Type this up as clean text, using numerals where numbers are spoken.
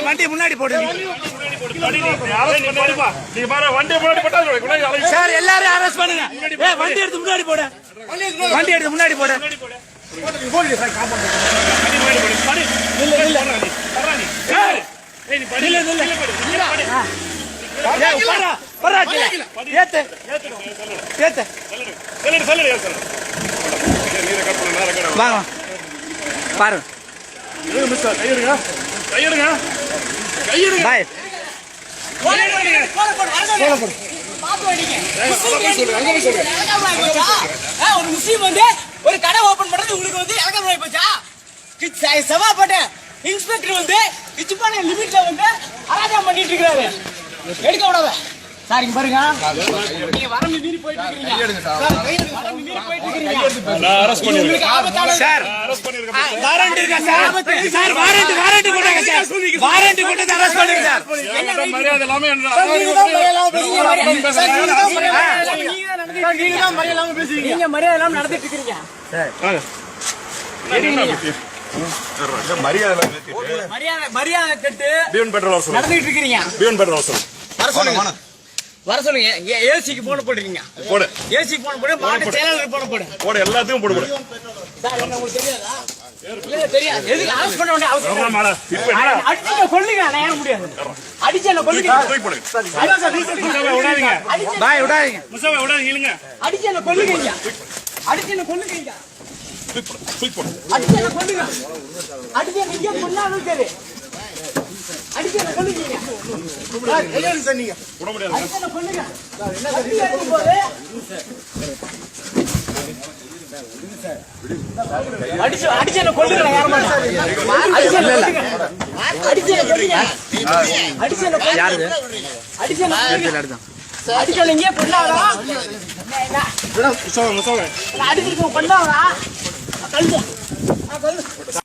வண்டி முன்னாடி போடு சார். எல்லாரும் அரெஸ்ட் பண்ணுங்க. வண்டி எடுத்து முன்னாடி போடு. வண்டி எடுத்து முன்னாடி போடு. பாருங்க ஒரு முஸ்லீம் வந்து ஒரு கடை ஓபன் பண்றது உங்களுக்கு வந்து இலக்கம் போச்சா? சபாப்பட்ட இன்ஸ்பெக்டர் வந்து இச்சுப்பான லிமிட்ல வந்து அராஜகம் பண்ணிட்டு இருக்காரு. எடுக்க விடாத சார். இங்க பாருங்க, நீங்க வரம்பு மீறி போயிட்டு இருக்கீங்க. வரம்பு மீறி போயிட்டு இருக்கீங்க. நான் அரெஸ்ட் பண்ணிருக்கேன் சார். வாரண்ட் இருக்கா சார்? சார் வாரண்ட் போடுங்க சார். வாரண்ட் போட்டு அரெஸ்ட் பண்ணுங்க சார். என்ன மரியாதை இல்லாம நீங்க மரியாதை இல்லாம நடந்துட்டு இருக்கீங்க சார். மரியாதை கட்டு நடந்துட்டு இருக்கீங்க. வர சொல்லுங்க. ஏசிக்கு போன போடுறீங்க. போடு. ஏசிக்கு போன போடு. மாவட்ட செயலாளருக்கு போன போடு. போடு. எல்லாத்தையும் போடு போடு. சார் என்ன உங்களுக்கு தெரியாதா? இல்ல தெரியாது. எதுக்கு அரெஸ்ட் பண்ண வேண்டிய அவசியம் இல்ல. அடிச்ச கொல்லுங்க. நான் ஏற முடியாது. அடிச்சல கொல்லுங்க. தூக்கி போடு. முசாவை விடாதீங்க. பாய் விடாதீங்க. முசாவை விடாதீங்க. இல்லங்க. அடிச்சல கொல்லுங்க. அடிச்சல கொல்லுங்க. தூக்கி போடு. அடிச்சல கொல்லுங்க. அடிச்சல நீங்க கொன்னாலும் சரி. அடிச்சல கொல்லுங்க. சார் கையெழு சொன்னீங்க. போட முடியாது. அடிச்சல கொல்லுங்க. என்ன சொல்றீங்க போது? அடிச்சல கொல்லுங்க. யார மாட்டாங்க. அடிச்சல கொல்லுங்க. அடிச்சல கொல்லுங்க. அடிச்சல கொல்லுங்க. யாரு? அடிச்சல கொல்லுங்க. அடிச்சல இங்கே கொல்லாதா? முசாவை அடிச்சிட்டு கொல்லாதா? கல்லு.